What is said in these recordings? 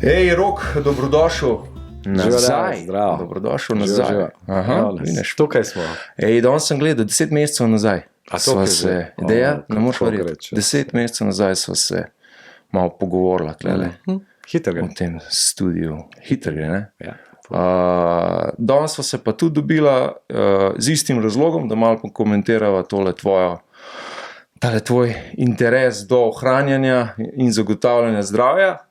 Hej, Rok, dobrodošel nazaj. Zdravo. Dobrodošel nazaj. Aha, tukaj smo. Ej, danes sem gledal 10 mesecev nazaj. A to je že? Ne moreš verjeti. 10 mesecev nazaj sva se malo pogovorila tlele. Hitro gre. V tem studiu. Hitro gre, ne? Ja. Danes sva se pa tudi dobila z istim razlogom, da malo pokomentirava tvoj interes do ohranjanja in zagotavljanja zdravja.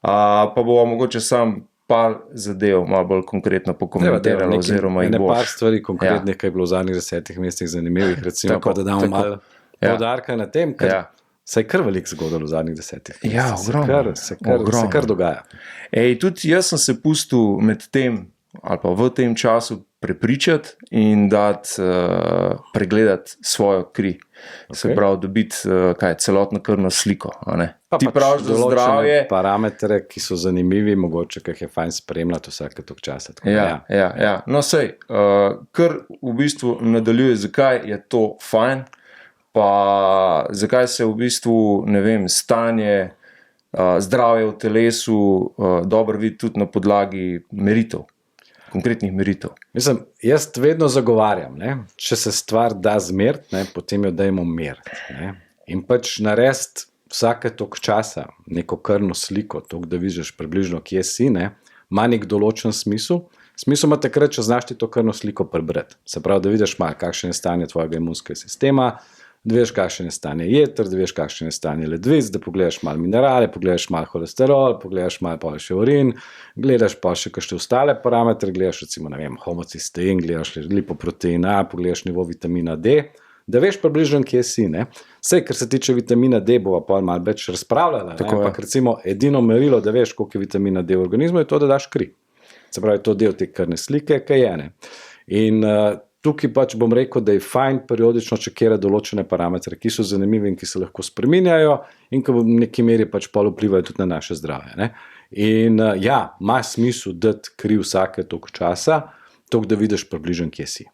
Pa bomo mogoče sam par zadev malo bolj konkretno pokomentirali oziroma jih boš. Par stvari konkretnih, kaj je bilo v zadnjih 10 mesecih zanimivih, recimo tako, pa da damo malo poudarka na tem, ker se je kar veliko zgodilo v zadnjih 10 mesecih. Ja, ogromno. Se kar dogaja. Ej, tudi jaz sem se pustil med tem ali pa v tem času prepričati in dati pregledati svojo kri. Se pravi, dobiti celotno krvno sliko. Ti praviš, da zdravje... parametre, ki so zanimivi, mogoče, ki jih je fajn spremljati vsake toliko časa. Ja. No, sej, kar v bistvu nadaljuje, zakaj je to fajn, pa zakaj se v bistvu, ne vem, stanje zdravja v telesu dobro vidi tudi na podlagi meritev. Konkretnih meritev. Mislim, jaz vedno zagovarjam, če se stvar da zmeriti, potem jo dajmo meriti. In pač narediti vsake toliko časa neko krvno sliko, toliko, da vidiš približno, kje si, ima nek določen smisel. Smisel ima takrat, če znaš ti to krvno sliko prebrati. Se pravi, da vidiš malo, kakšen je stanje tvojega imunskega sistema, da veš, kakšen je stanje jeter, da veš, kakšen je stanje ledvic, da pogledaš malo minerale, pogledaš malo holesterol, pogledaš malo pa še urin, gledaš pa še kakšne ostale parametre, gledaš recimo, ne vem, homocystein, gledaš lipoprotein A, pogledaš nivo vitamina D, da veš približno, kje si, Sej, kar se tiče vitamina D, bova pa malo več razpravljala, ampak recimo edino merilo, da veš, koliko je vitamina D v organizmu, je to, da daš kri. Se pravi, to del te krvne slike, kaj je, In tukaj pač bom rekel, da je fajn periodično čekirati določene parametre, ki so zanimivi in ki se lahko spreminjajo in ki v neki meri pač pol vplivajo tudi na naše zdravje. In ima smisel dati kri vsake toliko časa, toliko, da vidiš približno, kje si.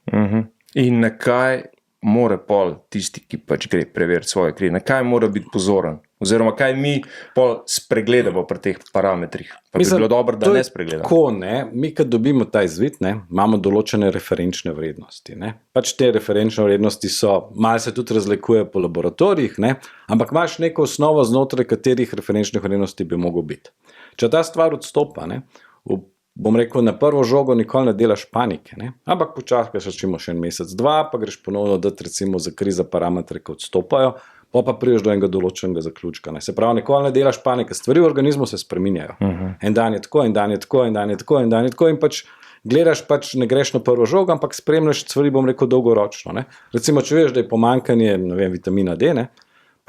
In na kaj mora pol tisti, ki pač gre preveriti svoje kri, na kaj mora biti pozoren? Oziroma, kaj mi pol spregledamo pri teh parametrih? Pa bi bilo dobro, da ne spregledamo. Tako, mi, kad dobimo ta izvid, imamo določene referenčne vrednosti. Pač te referenčne vrednosti so, malo se tudi razlikujejo po laboratorijih, ampak imaš neko osnovo, znotraj katerih referenčnih vrednosti bi mogel biti. Če ta stvar odstopa, bom rekel, na prvo žogo nikoli ne delaš panike, ampak počakaj še en mesec, dva, pa greš ponovno dati recimo za kri za parametre, ki odstopajo, pa priješ do enega določenega zaključka. Se pravi, nikoli ne delaš panike, stvari v organizmu se spreminjajo. En dan je tako, en dan je tako, en dan je tako, en dan je tako in pač gledaš, ne greš na prvo žogo, ampak spremljaš stvari, bom rekel, dolgoročno. Recimo, če veš, da je pomanjkanje, vitamina D,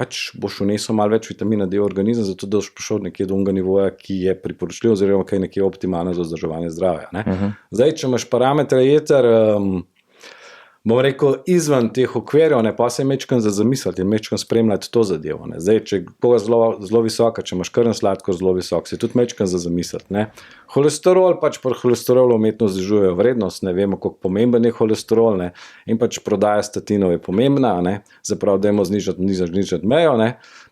pač boš vnesel malo več vitamina D v organizem, zato da boš prišel nekje do onega nivoja, ki je priporočljiv oziroma ki je nekje optimalno za vzdrževanje zdravja. Zdaj, če imaš parametre jeter, bom rekel, izven teh okvirjev, pa se mečkam za zamisliti in mečkam spremljati to zadevo. Zdaj, če koga zelo visoka, če imaš krvni sladkor zelo visok, se tudi mečkam za zamisliti. Holesterol, pač pri holesterolu umetno znižujejo vrednost, vemo, koliko pomemben je holesterol, in pač prodaja statinov je pomembna, zaprav dajmo znižati mejo,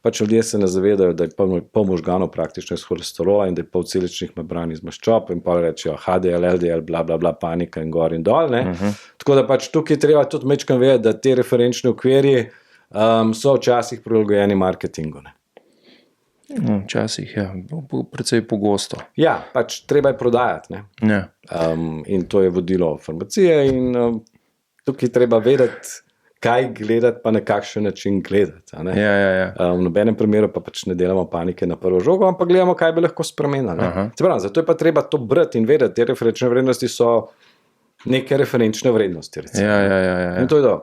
pač ljudje se ne zavedajo, da je pol možganov praktično iz holesterola in da je pol celičnih membran iz maščob in pa rečejo HDL, LDL, bla, bla, bla, panika in gor in dol, Tako da pač tukaj treba tudi mečkam vedeti, da te referenčni okvirji so včasih prilagojeni marketingu, Včasih, precej pogosto. Ja, pač treba je prodajati, in to je vodilo farmacije in tukaj treba vedeti, kaj gledati, pa na kakšen način gledati. V nobenem primeru pa pač ne delamo panike na prvo žogo, ampak gledamo, kaj bi lahko spremenili. Zato je pa treba to brati in vedeti, te referenčne vrednosti so neke referenčne vrednosti. In to je to.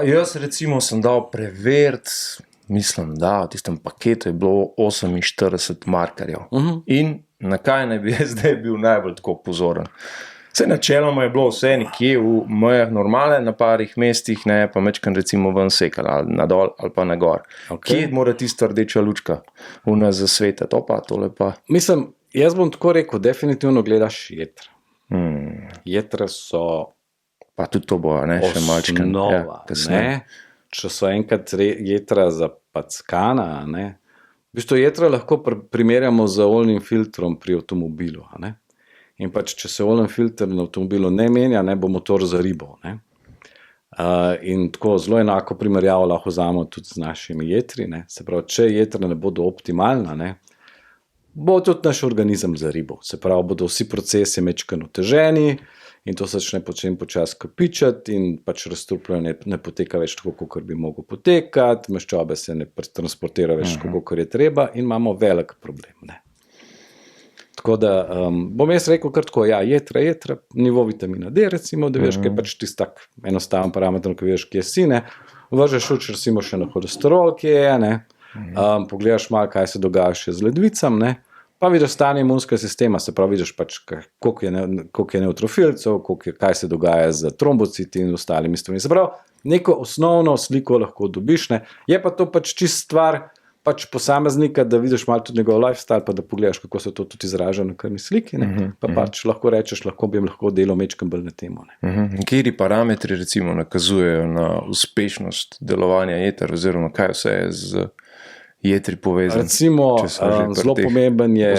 Jaz recimo sem dal preveriti, mislim, da v tistem paketu je bilo 48 markerjev. In na kaj naj bi zdaj bil najbolj tako pozoren? Vse načeloma je bilo vse nekje v mejah normale, na parih mestih, pa mečkam recimo ven sekal, ali nadol, ali pa na gor. Kje mora tista rdeča lučka v nas zasvetiti? Tole pa. Mislim, jaz bom tako rekel, definitivno gledaš jetra. Jetra so pa tudi to bo, še malčkam. Osnova, če so enkrat jetra zapackana, V bistvu jetra lahko primerjamo z oljnim filtrom pri avtomobilu. A ne? In pač, če se oljni filter na avtomobilu ne menja, ne bo motor zaribal. In tako zelo enako primerjavo lahko vzamemo tudi z našimi jetri. Ne? Se pravi, če jetra ne bodo optimalna, ne, bo tudi naš organizem zaribal. Se pravi, bodo vsi procesi mečkano oteženi in to se začne počasi kopičati in pač razstrupljanje ne poteka več tako, kot bi mogel potekati, maščobe se ne transportira več tako, kot je treba in imamo velik problem. Ne? Tako da bom jaz rekel kar tako, ja, jetra, nivo vitamina D, recimo, da veš, kaj je pač tisti tak enostaven parameter, ki veš, kje si, ne, vržeš uč, recimo, še na holesterol, kje je, ne, pogledaš malo, kaj se dogaja še z ledvicam, ne, pa vidiš stanje imunskega sistema, se pravi, vidiš pač, koliko je neutrofilcev, kaj se dogaja z trombociti in ostalimi stvarmi. Se pravi, neko osnovno sliko lahko dobiš, ne, je pa to pač čist stvar, pač posameznika, da vidiš malo tudi njegov lifestyle, pa da pogledaš, kako se to tudi izraža na krvni sliki, ne? Pa pač lahko rečeš, bi jim lahko delal mečkam bolj na temo. Kateri parametri recimo nakazujejo na uspešnost delovanja jeter, oziroma kaj vse je z jetri povezan? Recimo, zelo pomemben je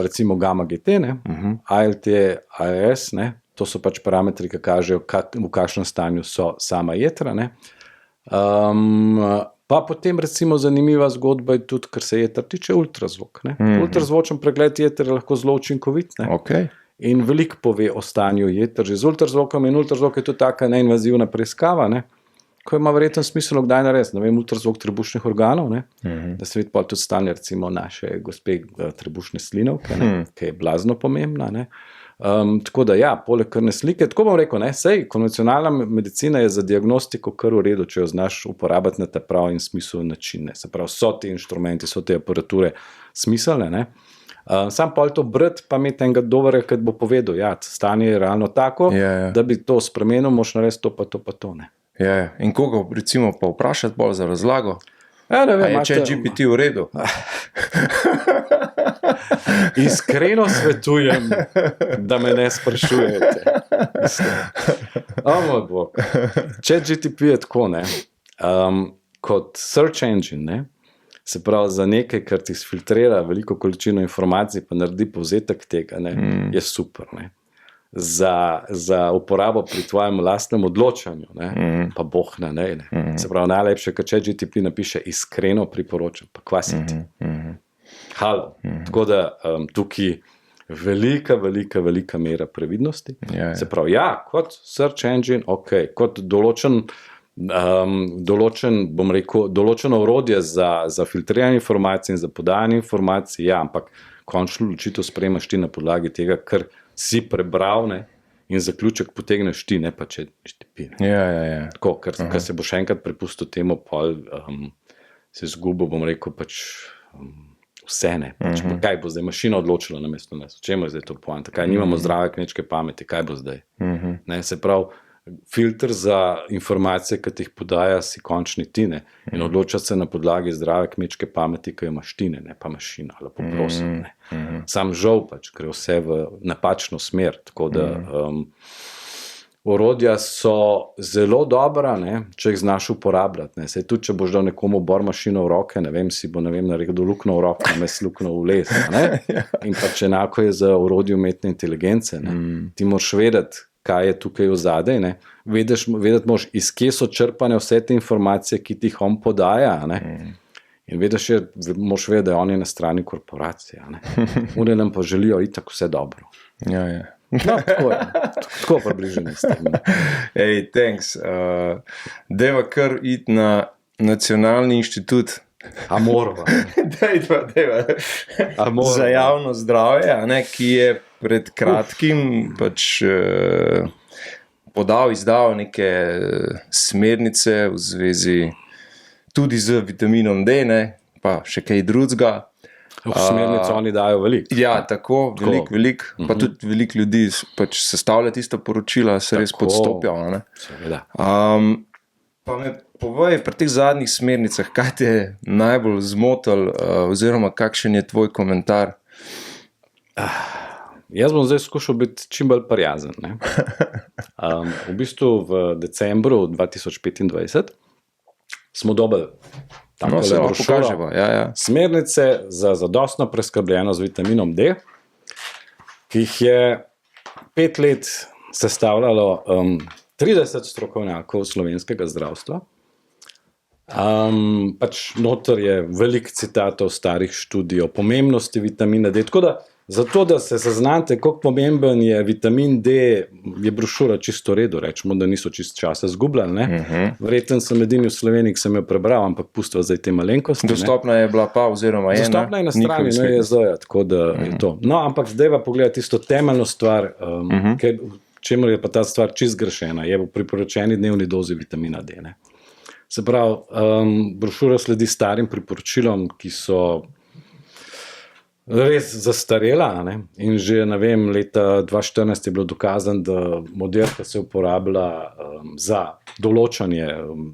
recimo gamma GT, ALT, ALS, ne? To so pač parametri, ki kažejo, v kakšnem stanju so sama jetra, ne? Pa potem recimo zanimiva zgodba je tudi, kar se jeter tiče ultrazvok. Ultrazvočen pregled jeter je lahko zelo učinkovit. Okay. In veliko pove o stanju jeter že z ultrazvokom in ultrazvok je tudi taka neinvazivna preiskava, ne? Ko ima verjetno smisel kdaj narediti, ne vem, ultrazvok trebušnih organov, ne? Da se vidi pa tudi stanje recimo naše gospe trebušne slinavke, ki je blazno pomembna, ne? Tako da ja, poleg krvne slike, tako bom rekel, ne, sej konvencionalna medicina je za diagnostiko kar v redu, če jo znaš uporabiti na ta pravi in smisel način, ne. Se pravi, so ti inštrumenti, so te aparature smiselne, ne. Sam pa to brati, pa imeti enega dobrega, ki bo povedal, ja, stanje je realno tako, da bi to spremenil, moš narediti to pa to, ne. Ja, in koga recimo pa vprašati bolj za razlago? Ja, ne vem, je ChatGPT v redu? Iskreno svetujem, da me ne sprašujete. Moj bog. ChatGPT je tako, ne, kot search engine, ne, se pravi za nekaj, kar ti sfiltrira veliko količino informacij, pa naredi povzetek tega, ne, je super, ne. Za uporabo pri tvojem lastnem odločanju, ne, pa boh ne. Se pravi, najlepše, kad ChatGPT napiše iskreno priporočam, pa kva si ti. Halo. Tako da tukaj velika mera previdnosti. Se pravi, ja, kot search engine, ok, kot bom rekel, določeno orodje za filtriranje informacij in za podajanje informacij, ja, ampak končno odločitev sprejemaš ti na podlagi tega, kar si prebral, ne, in zaključek potegneš ti, ne pa če ti pije. Ja. Tako, ker se bo še enkrat prepustil temu, pol se zgubo, bom rekel, pač vse, ne. Pač, kaj bo zdaj mašina odločila namesto nas? Čemu je zdaj to poanta? Kaj nimamo zdrave kmečke pameti? Kaj bo zdaj? Ne, se pravi, filter za informacije, ki ti jih podaja, si končni ti, ne. In odločati se na podlagi zdrave kmečke pameti, ki jo imaš ti, ne pa mašina, lepo prosim, ne. Sam žal pač, gre vse v napačno smer, tako da orodja so zelo dobra, ne, če jih znaš uporabljati, ne. Saj tudi, če boš dal nekomu bor mašino v roke, ne vem, si bo, naredil luknjo v roko, namesto luknjo v les, ne. In pač enako je za orodje umetne inteligence, ne. Ti moraš vedeti, kaj je tukaj vzadej, ne. Vedeti moraš, iz kje so črpane vse te informacije, ki ti jih on podaja, ne. In moraš vedeti, da je on na strani korporacije, ne. One nam pa želijo itak vse dobro. Ja. No, tako približeni s tem. Ej, thanks. Deva kar iti na Nacionalni inštitut. A morava. Deva. Za javno zdravje, ki je pred kratkim pač izdal neke smernice v zvezi tudi z vitaminom D, ne, pa še kaj drugega. V smernico oni dajo veliko. Ja, tako, veliko. Pa tudi veliko ljudi pač sestavlja tista poročila, se res podstopijo. Seveda. Pa me povej pri teh zadnjih smernicah, kaj te je najbolj zmotil, oziroma kakšen je tvoj komentar? Jaz bom zdaj skušal biti čim bolj prijazen, ne. V bistvu v decembru 2025 smo dobili No, se lahko pokažemo. Ja. Smernice za zadostno preskrbljeno z vitaminom D, ki jih je 5 let sestavljalo 30 strokovnjakov slovenskega zdravstva. Pač noter je veliko citatov starih študij o pomembnosti vitamina D. Tako da, zato da se zaznate, koliko pomemben je vitamin D, je brošura čisto v redu, rečemo, da niso čisto časa zgubljali. Ne? Verjetno sem edini v Sloveniji, ki sem jo prebral, ampak pustiva zdaj te malenkosti. Dostopna je bila pa, oziroma je dostopna je na strani NIJZ-ja, tako da je to. No, ampak zdaj pa pogledati tisto temeljno stvar, čemu je pa ta stvar čisto zgrešena, je v priporočeni dnevni dozi vitamina D. Ne? Se pravi, brošura sledi starim priporočilom, ki so res zastarela, ne? In že, ne vem, leta 2014 je bilo dokazano, da model, ki se uporablja za določanje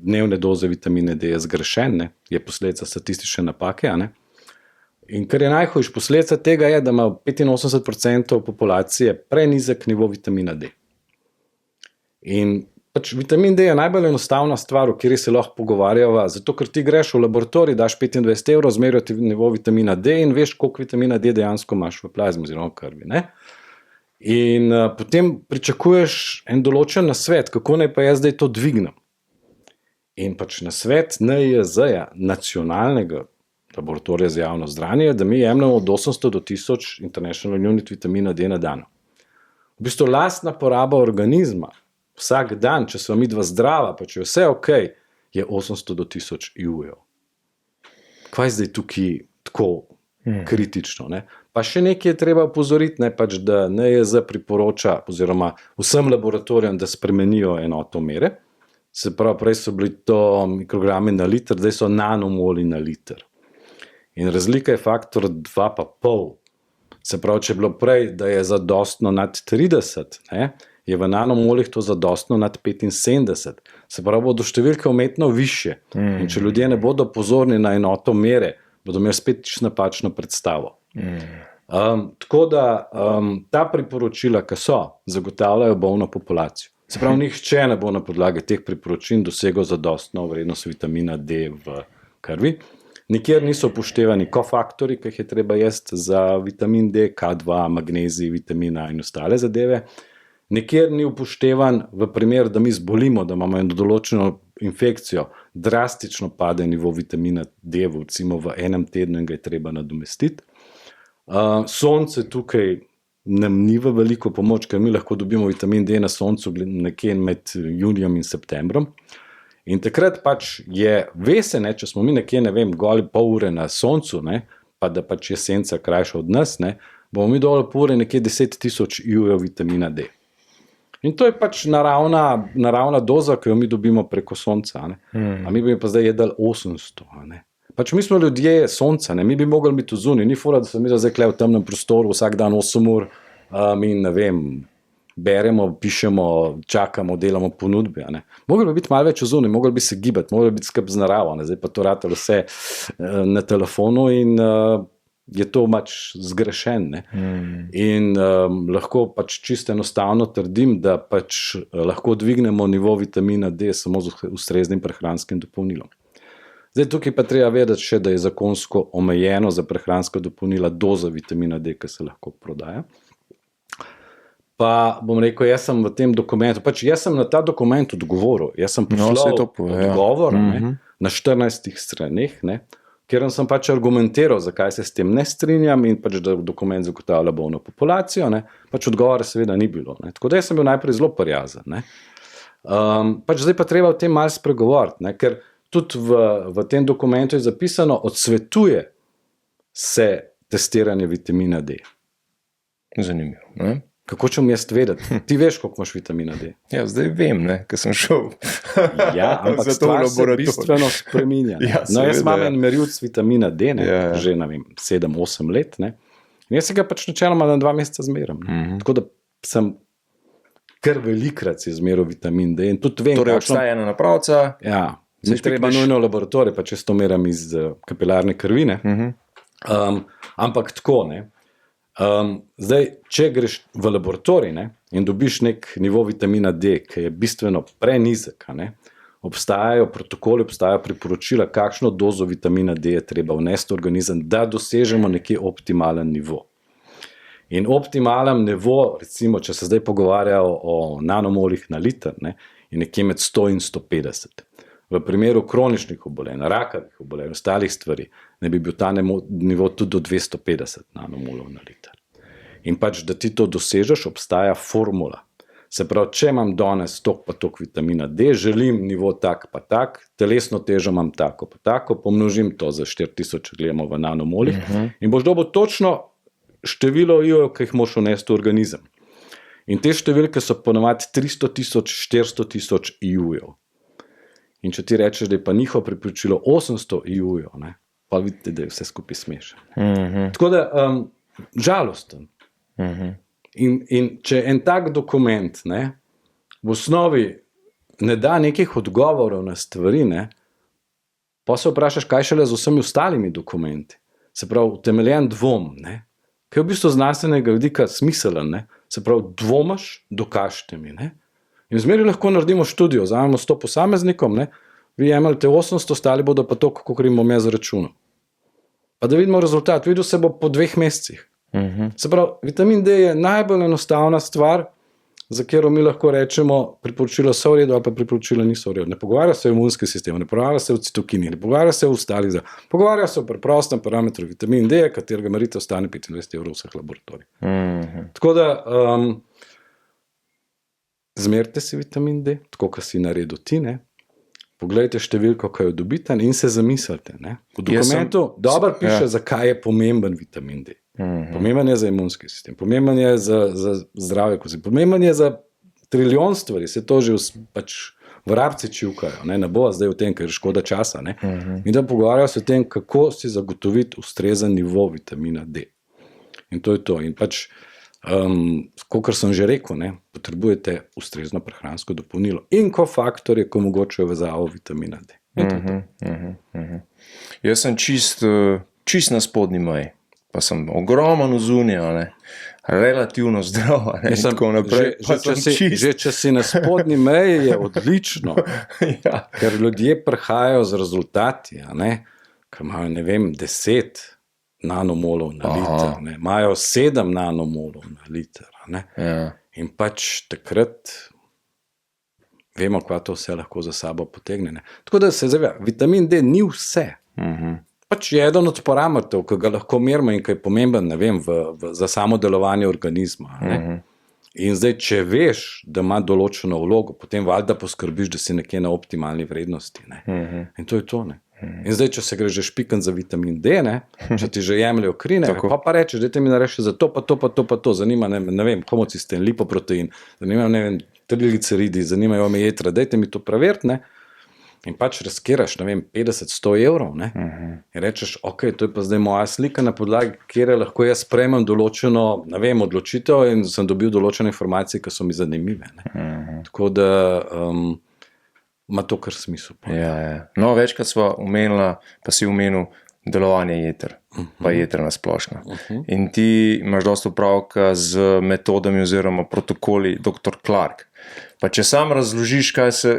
dnevne doze vitamina D, je zgrešen, ne? Je posledica statistične napake. Ne? In kar je najhujše, posledica tega je, da ima 85% populacije prenizek nivo vitamina D. In pač vitamin D je najbolj enostavna stvar, o kateri se lahko pogovarjava, zato ker ti greš v laboratorij, daš 25 €, zmerijo ti nivo vitamina D in veš, koliko vitamina D dejansko imaš v plazmi oziroma krvi. Ne? In potem pričakuješ en določen nasvet, kako naj pa jaz zdaj to dvignem. In pač nasvet NIJZ-ja, nacionalnega laboratorija za javno zdravje, da mi jemljemo od 800 do 1000 International Unit vitamina D na dan. V bistvu lastna poraba organizma vsak dan, če smo midva zdrava, pa če je vse ok, je 800 do 1000 IU. Kaj je zdaj tukaj tako kritično? Ne? Pa še nekaj je treba opozoriti, ne, pač, da NIJZ priporoča oziroma vsem laboratorijam, da spremenijo enoto mere. Se pravi, prej so bili to mikrogrami na liter, zdaj so nanomoli na liter. In razlika je faktor 2,5. Se pravi, če je bilo prej, da je zadostno nad 30, ne, je v nanomolih to zadostno nad 75. Se pravi, bodo številke umetno više. In če ljudje ne bodo pozorni na enoto mere, bodo imeli spet napačno predstavo. Tako da ta priporočila, ki so, zagotavljajo bolno populacijo. Se pravi, nihče ne bo na podlagi teh priporočil dosegel zadostno vrednost vitamina D v krvi. Nikjer niso upoštevani kofaktori, ki jih je treba jesti za vitamin D, K2, magnezij, vitamina in ostale zadeve. Nikjer ni upoštevan v primer, da mi zbolimo, da imamo eno določeno infekcijo, drastično pade nivo vitamina D, recimo v enem tednu in ga je treba nadomestiti. Sonce tukaj nam ni v veliko pomoč, ker mi lahko dobimo vitamin D na soncu nekje med junijem in septembrom. In takrat pač je vesene, če smo mi nekje, ne vem, goli pol ure na soncu, ne, pa da pač je senca krajša od nas, ne, bomo mi doli pol ure nekje 10.000 IU vitamina D. In to je pač naravna doza, ki jo mi dobimo preko sonca. Ne. A mi bi pa zdaj jedali 800. Ne. Pač mi smo ljudje sonca, ne. Mi bi mogli biti zunaj. Ni fora, da smo mi zdaj v temnem prostoru vsak dan 8 ur in ne vem, beremo, pišemo, čakamo, delamo ponudbe. Ne. Mogli bi biti malo več zunaj, mogli bi se gibati, mogli bi biti skrb z naravo. Ne. Zdaj pa to ratalo vse na telefonu in je to pač zgrešen. Ne. In lahko pač čisto enostavno trdim, da pač lahko dvignemo nivo vitamina D samo z ustreznim prehranskim dopolnilom. Zdaj tukaj pa treba vedeti še, da je zakonsko omejeno za prehranska dopolnila doza vitamina D, ki se lahko prodaja. Pa bom rekel, jaz sem v tem dokumentu, pač jaz sem na ta dokument odgovoril, jaz sem poslal odgovor na 14 straneh, ne, kjer sem pač argumentiral, zakaj se s tem ne strinjam in pač, da dokument zagotavlja bolno populacijo, ne, pač odgovora seveda ni bilo. Ne. Tako da jaz sem bil najprej zelo prijazen. Ne. Pač zdaj pa treba o tem malo spregovoriti, ne, ker tudi v tem dokumentu je zapisano, odsvetuje se testiranje vitamina D. Zanimivo, ne? Kako čem jaz vedeti? Ti veš, koliko imaš vitamina D. Ja, zdaj vem, ne, ker sem šel. Ja, ampak stvar se bistveno spreminja. Ja, no, jaz imam en merilc vitamina D, ne, že, ne vem, 7-8 let, ne. In jaz se ga pač načeloma na 2 meseca zmerim. Tako da sem kar velikrat si zmeril vitamin D. In tudi vem, torej obstaja ena napravca. Ja, ni treba nujno v laboratorij, pa če to meram iz kapilarne krvine. Ampak tako, ne. Zdaj, če greš v laboratorij, ne, in dobiš nek nivo vitamina D, ki je bistveno prenizek, ne, obstajajo protokoli, obstajajo priporočila, kakšno dozo vitamina D je treba vnesti v organizem, da dosežemo nekje optimalen nivo. In optimalen nivo, recimo, če se zdaj pogovarjajo o nanomolih na liter, ne, je nekje med 100 in 150. V primeru kroničnih obolenj, rakavih obolenj, ostalih stvari, ne bi bil ta nivo tudi do 250 nanomolov na liter. In pač, da ti to dosežeš, obstaja formula. Se pravi, če imam danes tok pa tok vitamina D, želim nivo tak pa tak, telesno težo imam tako pa tako, pomnožim to za 4000, gledamo v nanomolih, in boš dobil točno število IU-jev, ki jih moš vnesti v organizem. In te številke so ponovadi 300.000, 400.000 IU-jev. In če ti rečeš, da je pa njihovo priporočilo 800 IU-jev, pa vidite, da je vse skupaj smešno. Tako da, žalosten. In če en tak dokument v osnovi ne da nekih odgovorov na stvari, pa se vprašaš, kaj šele z vsemi ostalimi dokumenti. Se pravi, utemeljen dvom, ki je v bistvu znanstvenega vidika smiselen, se pravi, dvomaš, dokažite mi. In zmeri lahko naredimo študijo, vzamemo 100 posameznikom, vi jemljate 800, ostali bodo pa to, kako jim bom jaz zračunal. Pa da vidimo rezultat, videl se bo po 2 mesecih. Se pravi, vitamin D je najbolj enostavna stvar, za katero mi lahko rečemo, priporočila so v redu ali pa priporočila niso v redu. Ne pogovarja se o imunskem sistemu, ne pogovarja se o citokinih, ne pogovarja se o ostalih, pogovarja se o preprostem parametru vitamin D, katerega meritev stane 25 € v vseh laboratorijih. Tako da, zmerite si vitamin D, tako kot si naredil ti, poglejte številko, ko jo dobite in se zamislite. V dokumentu dobro piše, zakaj je pomemben vitamin D. Pomemben je za imunski sistem, pomemben je za zdravje kosti, pomemben je za trilijon stvari, se to že pač vrabci čivkajo, ne bo zdaj v tem, ker je škoda časa. In da pogovarjajo se o tem, kako si zagotoviti ustrezen nivo vitamina D. In to je to. In pač, kakor sem že rekel, potrebujete ustrezno prehransko dopolnilo in kofaktorje, ko omogočajo vezavo vitamina D. Jaz sem čist na spodnji meji, pa sem ogromen zunaj, relativno zdrav, tako naprej. Že če si na spodnji meji, je odlično, ker ljudje prihajajo z rezultati, ker imajo, 10 nanomolov na liter, imajo 7 nanomolov na liter. In pač takrat vemo, kva to vse lahko za sabo potegne. Tako da se zaveda, vitamin D ni vse. Pač je eden od parametrov, ki ga lahko merimo in ki je pomemben, za samo delovanje organizma. In zdaj, če veš, da ima določeno vlogo, potem valjda poskrbiš, da si nekje na optimalni vrednosti. In to je to. In zdaj, če se greš že špikan za vitamin D, če ti že jemljajo kri, pa rečeš, dajte mi nareši za to, pa to, pa to, pa to, zanima, homocisten, lipoprotein, zanima, trigliceridi, zanimajo me jetra, dajte mi to preveriti, in pač riskiraš, 50-100 evrov, in rečeš, ok, to je pa zdaj moja slika, na podlagi kjer lahko jaz sprejmem določeno, odločitev in sem dobil določene informacije, ki so mi zanimive. Tako da ima to kar smisel. No, večkrat sva omenila, pa si omenil delovanje jeter, pa jeter na splošno. In ti imaš dosti opravka z metodami oziroma protokoli dr. Clark. Pa če sam razložiš,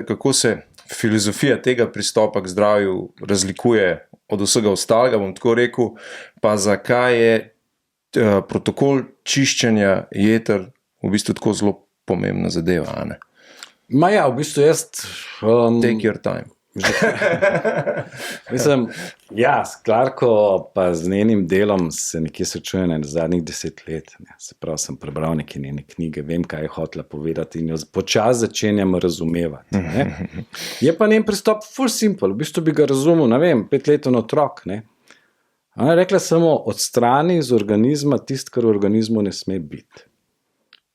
kako se filozofija tega pristopa k zdravju razlikuje od vsega ostalega, bom tako rekel, pa zakaj je protokol čiščenja jeter v bistvu tako zelo pomembna zadeva, v bistvu jaz... Take your time. Mislim, s Clarko pa z njenim delom se nekje srečujem zadnjih 10 let. Se pravi, sem prebral neke njene knjige, vem, kaj je hotela povedati in jo počasi začenjam razumevati. Je pa njen pristop ful simple, v bistvu bi ga razumel, 5-leten otrok. Ona je rekla samo, odstrani iz organizma tisto, kar v organizmu ne sme biti.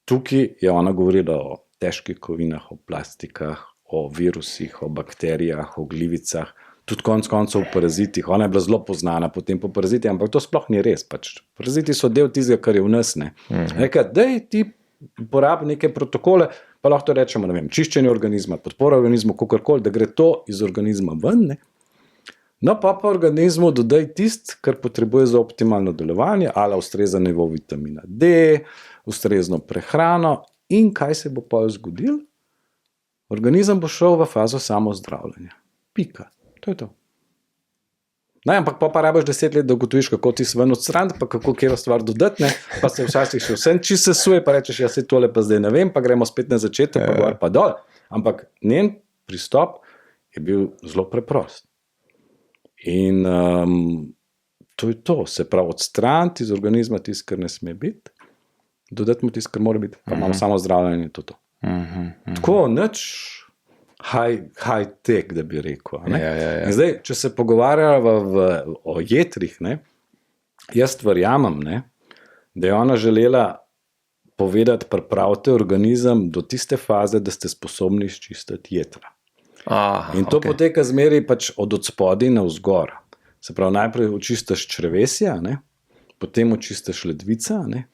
Tukaj je ona govorila o težkih kovinah, o plastikah, o virusih, o bakterijah, o glivicah, tudi konec koncev o parazitih. Ona je bila zelo poznana potem po parazitih, ampak to sploh ni res. Paraziti so del tistega, kar je v nas. Rekla, daj ti uporabi neke protokole, pa lahko rečemo, čiščenje organizma, podpora organizmu, kakorkoli, da gre to iz organizma ven. No, pa organizmu dodaj tisto, kar potrebuje za optimalno delovanje, ali ustrezan nivo vitamina D, ustrezno prehrano. In kaj se bo pa zgodilo? organizem bo šel v fazo samozdravljanja. Pika. To je to. Ne, ampak pa rabiš 10 let, da ugotoviš, kako ti se ven odstraniti, pa kako kjero stvar dodati, ne? Pa se včasih še vsem čisto sesuje, pa rečeš, ja se tole pa zdaj ne vem, pa gremo spet na začetek, pa gor pa dol. Ampak njen pristop je bil zelo preprost. In to je to, se pravi odstraniti iz organizma tisto, kar ne sme biti, dodati mu tisto, kar mora biti, pa imamo samo zdravljenje, to. Tako, nič high tech, da bi rekel. Ja. In zdaj, če se pogovarjava o jetrih, ne, jaz verjamem, ne, da je ona želela povedati, pripravite organizem do tiste faze, da ste sposobni izčistiti jetra. In to poteka zmeraj pač od odspodaj na vzgor. Se pravi, najprej očistiš črevesje, ne, potem očistiš ledvica, ne,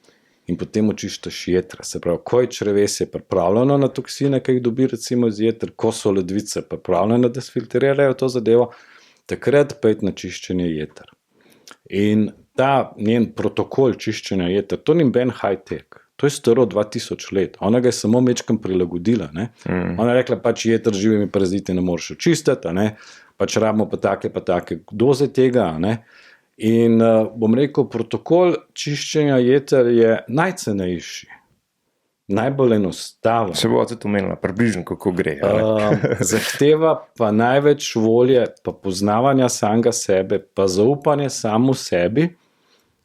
in potem očistiš jetra. Se pravi, ko je črevesje pripravljeno na toksine, ki jih dobi recimo iz jeter, ko so ledvice pripravljene, da sfiltrirajo to zadevo, takrat pa je na čiščenje jeter. In ta njen protokol čiščenja jeter, to ni ben high-tech. To je staro 2000 let. Ona ga je samo mečkam prilagodila. Ona je rekla, pač jeter z živimi paraziti ne moreš očistiti, pač rabimo pa take doze tega. In bom rekel, protokol čiščenja jeter je najcenejši, najbolj enostaven. Se bo tudi omenila, približno kako gre. Zahteva pa največ volje, pa poznavanja samega sebe, pa zaupanje samo sebi,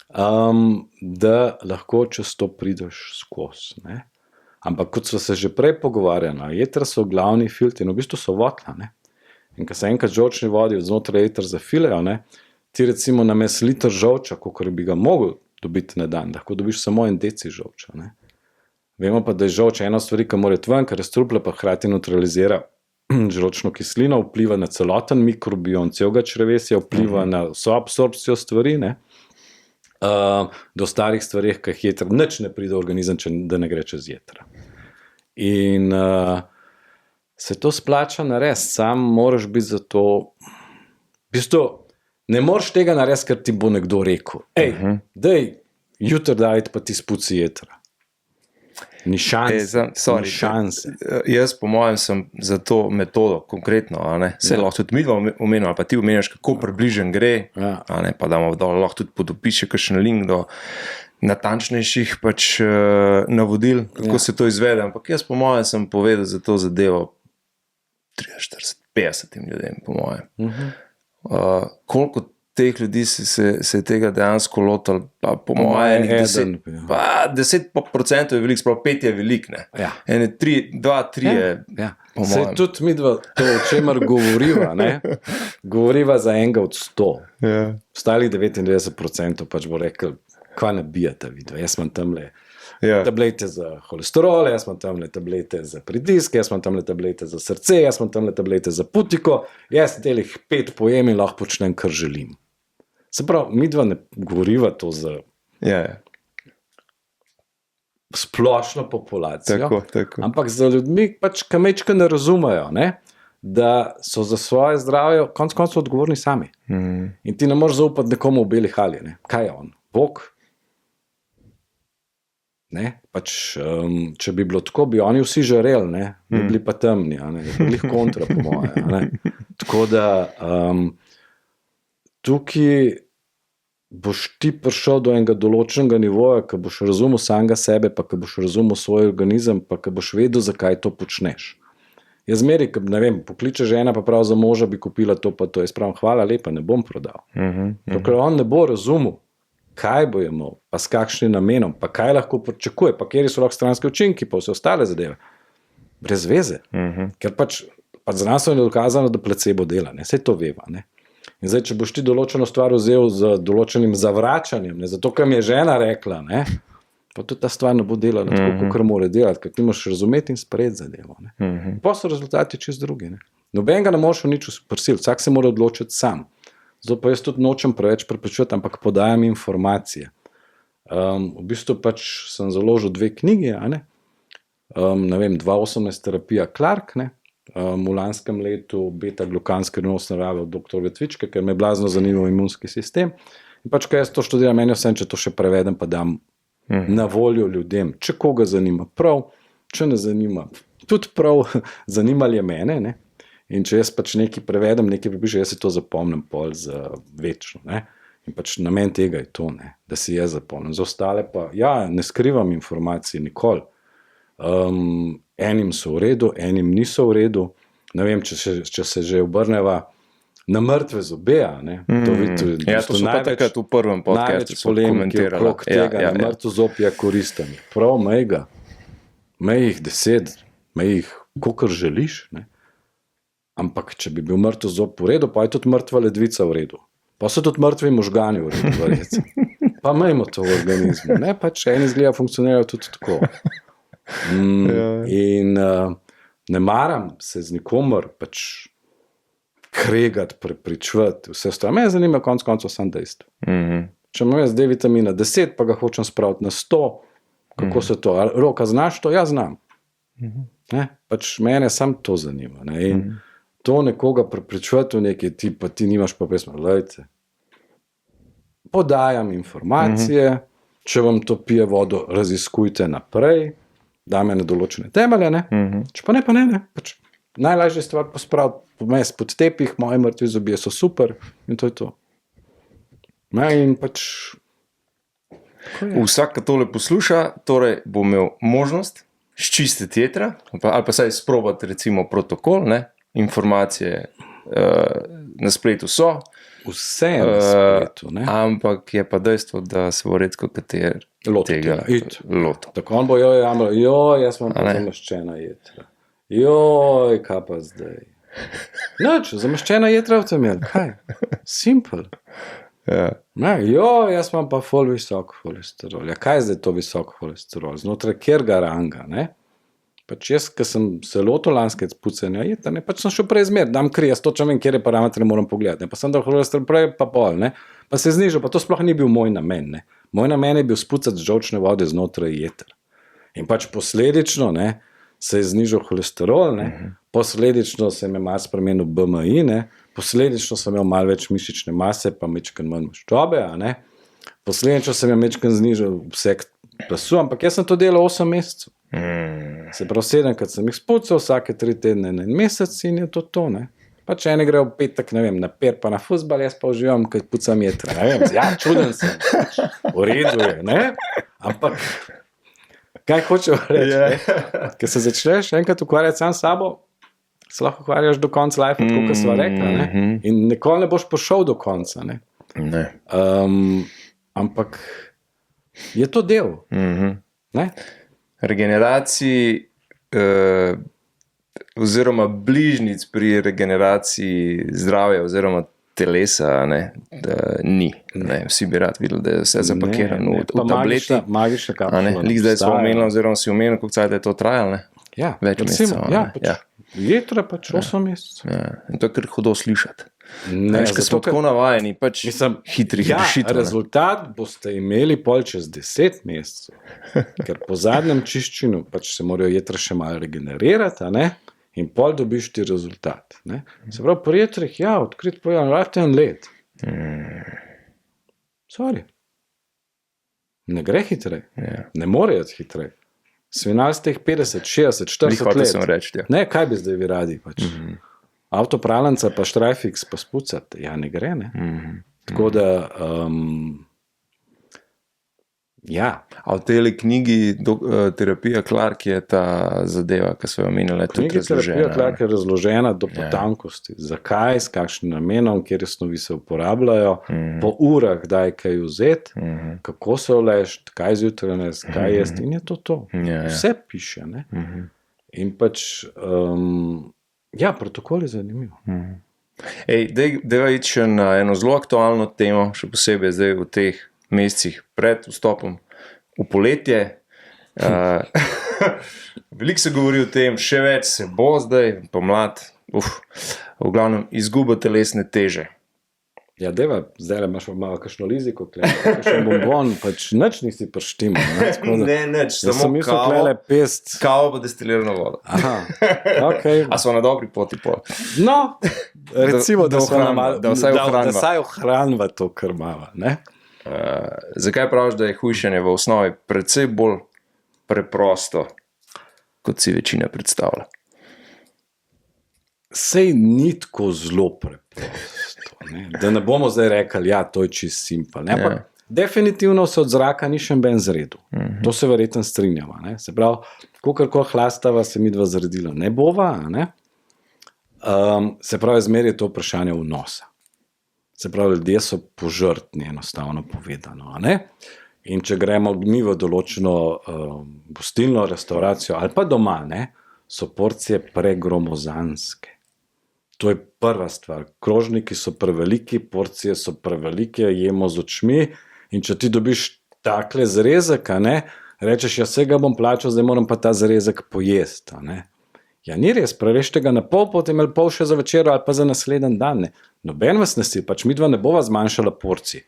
da lahko čez to prideš skozi. Ampak kot smo se že prej pogovarjali, jetra so glavni filtri in v bistvu so votla. In ko se enkrat žolčni vodi znotraj jeter zafilejo, ti recimo namesto liter žolča, kolikor bi ga mogel dobiti na dan, lahko dobiš samo 1 deci žolča. Vemo pa, da je žolč ena stvar, ki mora iti ven, ker razstrupla pa hkrati neutralizira žolčno kislino, vpliva na celoten mikrobiom celega črevesja, vpliva na vso absorpcijo stvari, do starih stvarih, ki jih jeter nič ne pride v organizem, da ne gre čez jetra. In se to splača narediti, sam moraš biti za to, v bistvu, ne moreš tega narediti, ker ti bo nekdo rekel, daj, jutri dajte pa ti spuci jetra. Ni šanse. Jaz po mojem sem za to metodo konkretno, se lahko tudi midva omenila, pa ti omeniš, kako približen gre, pa da lahko tudi podopiš še kakšen link do natančnejših pač navodil, kako se to izvede. Ampak jaz po mojem sem povedal za to zadevo 30, 40, 50 ljudem, po mojem. Koliko teh ljudi se tega dejansko lotal, pa po mojem 10% je velik, sprav 5 je velik, ene 2-3 je po mojem. Sej tudi mi dva to, o čemer govoriva, govoriva za enega od 100. Ostalih 99% pač bo rekel, kva nabijata vidva, jaz imam tamle tablete za holesterol, jaz imam tamle tablete za pritisk, jaz imam tamle tablete za srce, jaz imam tamle tablete za putiko, jaz telih 5 pojem in lahko počnem, kar želim. Se pravi, mi dva ne govoriva to za splošno populacijo, tako. Ampak za ljudmi pač kamečka ne razumejo, da so za svoje zdravje konec koncev odgovorni sami. In ti ne moreš zaupati nekomu v beli halji. Kaj je on? Bog? Pač, če bi bilo tako, bi oni vsi žareli, bi bili pa temni, bi bili kontra po moje. Tako da tukaj boš ti prišel do enega določenega nivoja, ko boš razumel samega sebe, pa ko boš razumel svoj organizem, pa ko boš vedel, zakaj to počneš. Jaz zmeri, ne vem, pokliče žena, pa prav za moža bi kupila to, pa to. Jaz pravim, hvala lepa, ne bom prodal. Dokler on ne bo razumel, kaj bo imel, pa s kakšnim namenom, pa kaj lahko pričakuje, pa kjeri so lahko stranski učinki, pa vse ostale zadeve. Brez veze. Ker pač znanstveno je dokazano, da placebo dela, vse to veva. In zdaj, če boš ti določeno stvar vzel z določenim zavračanjem, zato, kar mi je žena rekla, pa tudi ta stvar ne bo delala tako, kot mora delati, ker ti moraš razumeti in sprejeti zadevo. Pa so rezultati čist drugi. Nobenega ne moreš v nič prisiliti, vsak se mora odločiti sam. Zato pa jaz tudi nočem preveč prepričati, ampak podajam informacije. V bistvu pač sem založil 2 knjigi, 2018 terapija Clark, v lanskem letu beta-glukanske prenosne narave od dr. Vetvičke, ker me je blazno zanimal imunski sistem. In pač, ko jaz to študiram, meni vsem, če to še prevedem, pa dam na voljo ljudem, če koga zanima prav, če ne zanima, tudi prav zanimali mene. Ne? In če jaz pač nekaj prevedem, nekaj pripišem, jaz si to zapomnim pol za večno. Ne? In pač namen tega je to, ne? Da si jaz zapomnim. Za ostale pa, ne skrivam informacij nikoli. Enim so v redu, enim niso v redu. Ne vem, če se že obrneva na mrtve zobe, ne? To so pa takrat v prvem podcastu komentirali. Okrog tega, na mrtvo zob je koristen. Prav, mej jih 10, mej jih kolikor želiš, ne? Ampak, če bi bil mrtev zob v redu, pa je tudi mrtva ledvica v redu. Pa so tudi mrtvi možgani v redu, verjetno. Pa imejmo to v organizmu. Ne, pač eni izgleda funkcionirajo tudi tako. In ne maram se z nikomer pač kregati, prepričvati, vse ostalo. Me zanima konec koncev samo dejstvo. Če imam jaz D-vitamina 10, pa ga hočem spraviti na 100, kako se to, Roka, znaš to? Ja, znam. Ne, pač mene samo to zanima. Ne, in to nekoga prepričvati v nekaj, ti nimaš pa pesma, gledajte. Podajam informacije, če vam to pije vodo, raziskujte naprej, dame na določene temelje, ne? Če pa ne. Pač najlažje stvar pospraviti pomest pod tepih, moji mrtvi zobje so super in to je to. Ne, in pač... Vsak, ki tole posluša, torej bo imel možnost ščistiti jetra, ali pa saj sprobati recimo protokol, ne? Informacije na spletu so. Vse je na spletu, ne? Ampak je pa dejstvo, da se bo redko kater tega lotil. Tako on bo jaz imam pa zamaščena jetra. Kaj pa zdaj? Nič, zamaščena jetra v tem imel, kaj? Simple. Jaz imam pa ful visok holesterol. Kaj je zdaj to visok holesterol? Znotraj kjerga ranga, ne? Pač jaz, ki sem se lotil lanske pucanja jetra, ne, pač sem šel prej zmer, dam kri, jaz točno vem, kjere parametre moram pogledati, ne, pa sem dal holesterol prej, pa pol, ne, pa se je znižal, pa to sploh ni bil moj namen, ne. Moj namen je bil spucati žolčne vode znotraj jeter. In pač posledično, ne, se je znižal holesterol, ne, posledično se je malo spremenil BMI, ne, posledično sem imel malo več mišične mase, pa mečken manj maščobe, ne, posledično sem je mečken znižal obseg pasu, ampak jaz sem to delal 8 mesecev. Se pravi 7-krat sem jih spucal, vsake 3 tedne na en mesec in je to, ne. Pač ene gre v petek, ne vem, na per pa na fuzbal, jaz pa uživam, kaj pucam jetra, ne vem, čuden sem, pač, v redu je, ne, ampak kaj hočem reči, ne, ker se začneš enkrat ukvarjati sam s sabo, se lahko ukvarjaš do konca life, tako kot sva rekla, ne, in nikoli ne boš prišel do konca, ne. Ampak je to del, ne. Regeneraciji oziroma bližnjic pri regeneraciji zdravja oziroma telesa, ne, ni. Ne, vsi bi rad videli, da je vse zapakirano v tableti. Magična kapsula. Lik zdaj smo omenili, oziroma si omenil, koliko cajt je to trajalo, ne? Ja, več mesecev. Jetra pač 8 mesecev. In to je kar hudo slišati. Veš, ker smo tako navajeni, pač hitrih rešitev. Rezultat boste imeli pol čez 10 mesecev, ker po zadnjem čiščenju pač se morajo jetra še malo regenerirati, ne? In pol dobiš ti rezultat. Ne? Se pravi, pri jetrih, odkrit pojem, lahko en let. Sorry. Ne gre hitrej. Ne more jeti hitrej. Svinal ste jih 50, 60, 40 let. Ne, kaj bi zdaj vi radi pač? Avtopralanca pa štrajfix pa spucati, ne gre, ne? Tako da, A v tej knjigi Terapija Clark je ta zadeva, ki so jo omenili, tudi razložena. Terapija Clark je razložena do potankosti. Zakaj, s kakšnim namenom, kjer snovi se uporabljajo, po urah daj kaj vzeti, kako se olešti, kaj zjutraj nesti, kaj jesti in je to. Vse piše, ne? In pač, protokol je zanimiv. Deva iti še na eno zelo aktualno temo, še posebej zdaj v teh mesecih pred vstopom v poletje. Veliko se govori o tem, še več se bo zdaj, pomlad, v glavnem izguba telesne teže. Ja, deva, zdaj imaš malo kakšno liziko, kakšen bombon, pač nič nisi prštimo. Ne, nič, samo kavo pa destilirano vodo. Okay. A so na dobri poti pol? No, recimo, da vsaj ohranva to krmava, ne? Zakaj praviš, da je hujšanje v osnovi precej bolj preprosto kot si večina predstavlja. Sej ni tako zelo preprosto. Da ne bomo zdaj rekli, ja, to je čist simpel. Ja. Definitivno se od zraka ni še ben zredu. To se verjetno strinjava. Ne? Se pravi, koliko hlastava se mi dva zredila ne bova. Ne? Se pravi, zmeraj je to vprašanje vnosa. Se pravi, ljudje so požrtni, enostavno povedano. Ne? In če gremo mi v določeno gostilno, restauracijo ali pa doma, ne, so porcije pregromozanske. To je prva stvar. Krožniki so preveliki, porcije so prevelike, jemo z očmi in če ti dobiš takle zrezek, ne, rečeš, ja, vsega bom plačal, zdaj moram pa ta zrezek pojesti. Ne. Ja, ni res, prerežite ga na pol, potem ali pol še za večer ali pa za naslednji dan. Ne. Noben vas ne si, pač midva ne bova zmanjšala porcij.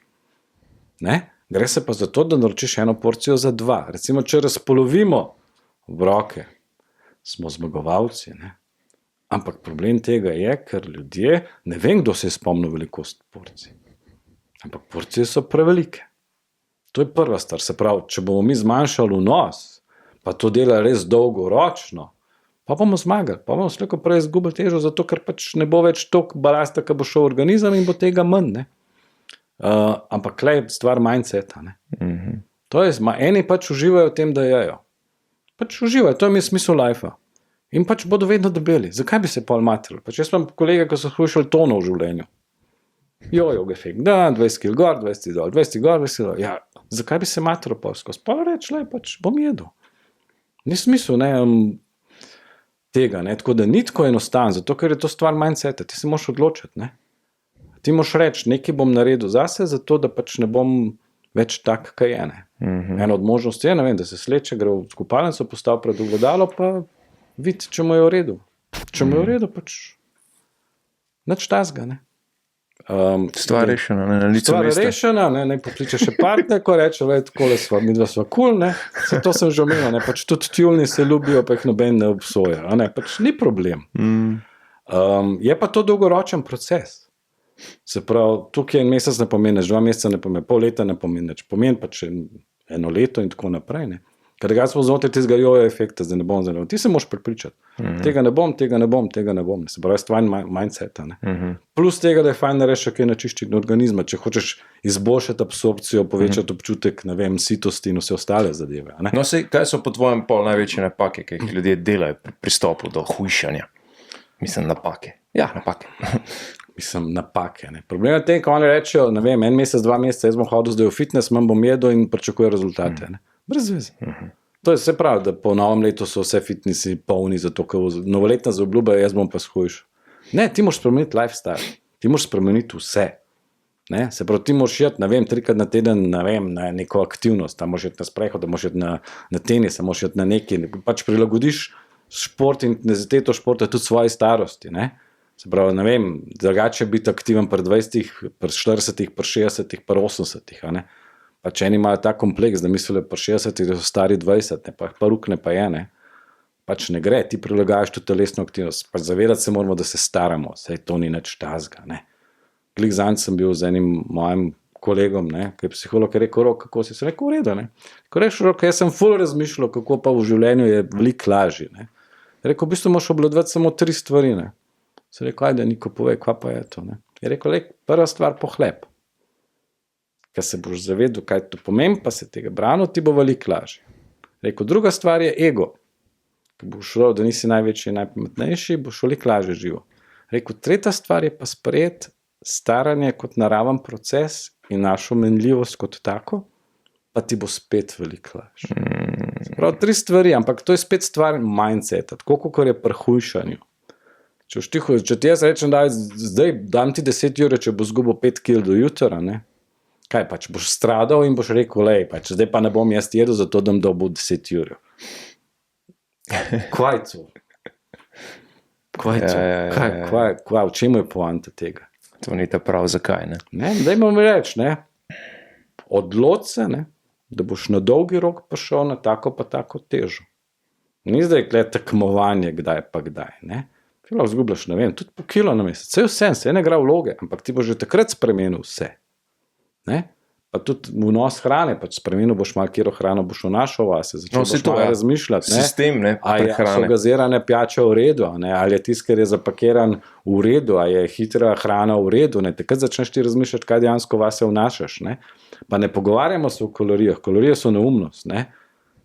Ne. Gre se pa za to, da naročiš eno porcijo za dva. Recimo, če razpolovimo obroke, smo zmagovalci, ne. Ampak problem tega je, ker ljudje, ne vem, kdo se je spomnil velikost porcij. Ampak porcije so prevelike. To je prva stvar. Se pravi, če bomo mi zmanjšali vnos, pa to dela res dolgoročno, pa bomo zmagali, pa bomo slejko prej izgubili težo, zato ker pač ne bo več toliko balasta, ki bo šel v organizem in bo tega manj. Ne? Ampak klej stvar mindseta. Ne? To je, eni pač uživajo v tem, da jejo. Pač uživajo, to je mi smisel life-a. In pač bodo vedno debeli. Zakaj bi se pol matrili? Pač jaz imam kolega, ki so hujšali tono v življenju. Jojo, gefek, da, 20 kg gor, 20 dol, 20 gor, 20 dol. Ja, zakaj bi se matril pol skozi? Pol reč, pač bom jedel. Ni smisel, ne, tega, ne, tako da ni tako enostavno, zato ker je to stvar mindseta, ti se moraš odločiti, ne. Ti moraš reči, nekaj bom naredil zase, zato da pač ne bom več tak, kaj je, ne. Eno od možnosti je, ne vem, da se sleče, gre v skupalnico, postavi pred ogledalo, pa vidi, če mu je v redu. Če mu je v redu, pač nič tazga, ne. Stvar rešena, ne, na licu stvar mesta. Rešena, ne pokliče še partner, ko reče, takole sva, midva sva cool, ne, se to sem že omenil, ne, pač tudi tjulni se ljubijo, pa jih noben ne obsoja, ne, pač ni problem. Je pa to dolgoročen proces. Se pravi, tukaj en mesec ne pomeni, 2 meseca ne pomeni, pol leta ne pomeni, pomeni pač eno leto in tako naprej, ne. Ker ga smo znotraj tistega jojo efekta, zdaj ne bom zanel. Ti se moraš prepričati. Tega ne bom, tega ne bom, tega ne bom. Se pravi, stvar mindseta. Plus tega, da je fajn narediti kaj na čiščenju organizma, če hočeš izboljšati absorpcijo, povečati občutek, ne vem, sitosti in vse ostale zadeve. Ne? No, sej, kaj so po tvojem pol največje napake, ki jih ljudje delajo pri pristopu do hujšanja? Mislim, napake. Ja, napake. Mislim, napake. Ne? Problem je tem, ko oni rečejo, ne vem, 1 mesec, 2 meseca, jaz bom hodil zdaj v fitness, manj bom jedel in pričakujem rezultate. Ne? Brez veze. To je vse prav, da po novem letu so vse fitnessi polni, zato ker novoletna zaobljuba, jaz bom pa shujšal. Ne, ti moraš spremeniti lifestyle, ti moraš spremeniti vse. Ne? Se pravi, ti moraš iti, ne vem, 3-krat na teden, ne vem, na neko aktivnost, tam moraš iti na sprehod, moraš iti na tenis, moraš iti na neki, pač prilagodiš šport in intenziteto športa tudi svoji starosti, ne? Se pravi, ne vem, drugače biti aktiven pri 20, pri 40, pri 60, pri 80, a ne? Pač eni imajo ta kompleks, da mislijo pri 60, da so stari 20, ne, pa rukne pa je, ne. Pač ne gre, ti prilagajaš tudi telesno aktivnost. Pač zavedati se moramo, da se staramo, saj to ni nič tazga, ne. Glik zanj sem bil z enim mojim kolegom, ne, ki je psiholog, je rekel, Rok, kako si se rekel, v redu, ne. Ko rečeš, Rok, jaz sem ful razmišljal, kako pa v življenju je veliko lažje, ne. Je rekel, v bistvu moraš obvladovati samo 3 stvari, ne. Se rekel, ajde, Niko, povej, kva pa je to, ne. Je rekel, prva stvar pohlep. Ker se boš zavedel, kaj to pomeni, pa se tega branil, ti bo veliko lažje. Rekel, druga stvar je ego. Ko boš šel, da nisi največji in najpametnejši, boš veliko lažje živel. Rekel, tretja stvar je pa sprejeti staranje kot naraven proces in našo menljivost kot tako, pa ti bo spet veliko lažje. Prav 3 stvari, ampak to je spet stvar mindseta, tako kot je pri hujšanju. Če ti jaz rečem, da zdaj dam ti 10 ur, če bo zgubil 5 kg do jutra, ne? Kaj pač, boš stradal in boš rekel, pač, zdaj pa ne bom jaz jedel, zato da bo 10 ur. Kaj to? Kaj to? Kaj, v čemu je poanta tega? To ni ta prav, zakaj, ne? Ne, dajmo mi reči, ne? Odloč se, ne? Da boš na dolgi rok prišel na tako pa tako težo. Ni zdaj tekmovanje, kdaj pa kdaj, ne? Ti lahko zgubljaš, ne vem, tudi po kilo na mesec. Vse ne igra vloge, ampak ti bo že takrat spremenil vse. Ne? Pa tudi vnos hrane, pač spremenil boš malo, kjero hrano boš vnašal vase, začel boš malo razmišljati. Sistem, ne, prehrane. So gazirane pijače v redu, ali je tisto, ker je zapakiran v redu, ali je hitra hrana v redu. Takrat začneš ti razmišljati, kaj dejansko vase vnašaš. Ne. Pa ne pogovarjamo se o kalorijah. Kalorije so neumnost. Ne.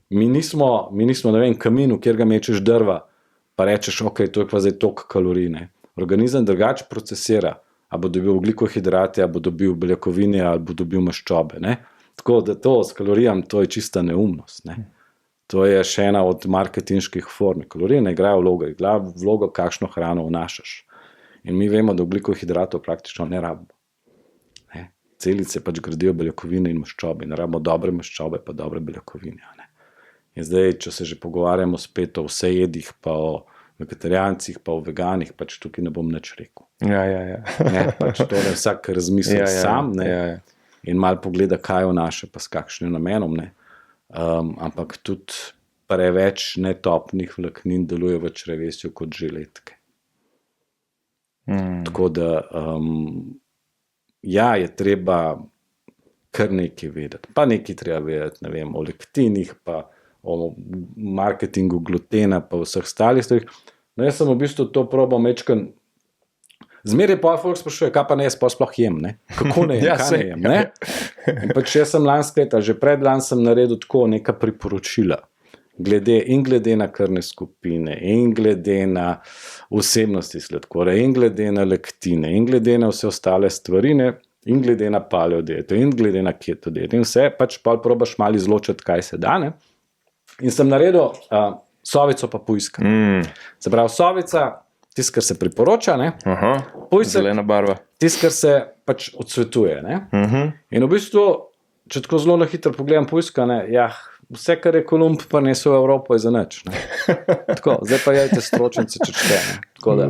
Mi nismo, ne vem, kaminu, kjer ga mečeš drva, pa rečeš, ok, to je pa zdaj toliko kalorij. Ne. Organizem drugače procesira. Ali bo dobil ogljikohidrate, ali bo dobil beljakovine, ali bo dobil maščobe. Ne? Tako da to s kalorijami, to je čista neumnost. Ne? To je še ena od marketinških form. Kalorije ne igrajo vlogo, igrajo vlogo, kakšno hrano vnašaš. In mi vemo, da ogljikohidratov praktično ne rabimo. Ne? Celice pač gradijo beljakovine in maščobe. Ne rabimo dobre maščobe, pa dobre beljakovine. Ne? In zdaj, če se že pogovarjamo spet o vsejedih, pa o vegetarijancih, pa o veganih, pač tukaj ne bom nič rekel. Ja. Ne, pač to ne vsak razmisli sam, ne, in malo pogleda, kaj vnaša, pa s kakšnim namenom, ne. Ampak tudi preveč netopnih vlaknin deluje v črevesju kot žiletke. Tako da, je treba kar nekaj vedeti. Pa nekaj treba vedeti, ne vem, o lektinih, pa o marketingu glutena, pa vseh ostalih stvarih. No, jaz sem v bistvu to probal mečkan. Zmeraj pa folk sprašuje, kaj pa ne jaz pa sploh jem, ne? Kako ne jem, kaj ne jem, ne? In pač jaz sem lansko leto, že predlan sem naredil tako neka priporočila. Glede na krvne skupine, in glede na vsebnosti sladkorja, in glede na lektine, in glede na vse ostale stvarine, in glede na paleo dieto, in glede na keto dieto. In vse, pač pa probaš malo izločiti, kaj se da, ne? In sem naredil sovico pa pujska. Se pravi, sovica, tisto, kar se priporoča, ne? Pujsek, zelena barva. Tisto, kar se pač odsvetuje, ne? In v bistvu, če tako zelo na hitro pogledam pujska, ne, vse, kar je Kolumb prinesel v Evropo, je za nič. Tako, zdaj pa jajte stročnice, če čete. Tako da,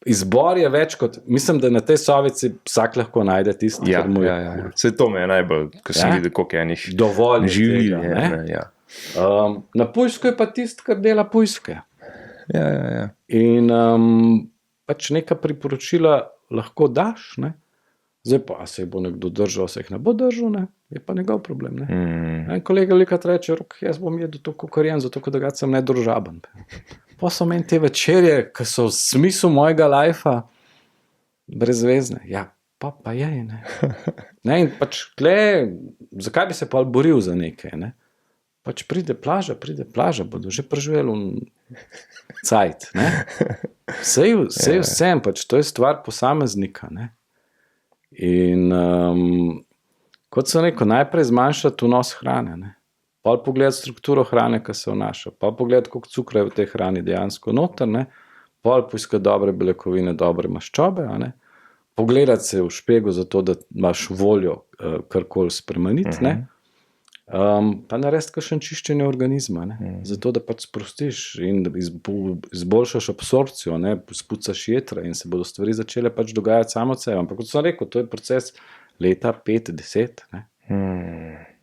izbor je več kot, mislim, da na tej sovici vsak lahko najde tisto, kar mu je. Vse to me je najbolj, ko sem videl, koliko enih dovolj živil. Na pujsku je pa tisto, kar dela pujske. Ja. In pač neka priporočila lahko daš, ne? Zdaj pa, a se jih bo nekdo držal, se jih ne bo držal, ne? Je pa njegov problem, ne? En kolega velikrat reče, jaz bom jedel to kokorjen, zato da ga sem nedružaben. Pa so meni te večerje, ki so v smislu mojega lajfa brezvezne. Ja, pa je, ne? Ne, in pač zakaj bi se pa boril za nekaj, ne? Pač pride plaža, bodo že preživeli cajt, ne? Vsem, pač to je stvar posameznika, ne? In kot sem rekel, najprej zmanjšati vnos hrane, ne? Pol pogledati strukturo hrane, ki se vnaša, pol pogledati, koliko cukra je v tej hrani dejansko noter, ne? Pol poiskati dobre beljakovine, dobre maščobe, ne? Pogledati se v špegu zato, da imaš voljo karkoli spremeniti, ne? Pa narediti kakšen čiščenje organizma, ne? Zato, da pač sprostiš in izboljšaš absorpcijo, ne? Spucaš jetra in se bodo stvari začele pač dogajati samo od sebe. Ampak kot sem rekel, to je proces leta 5-10, ne?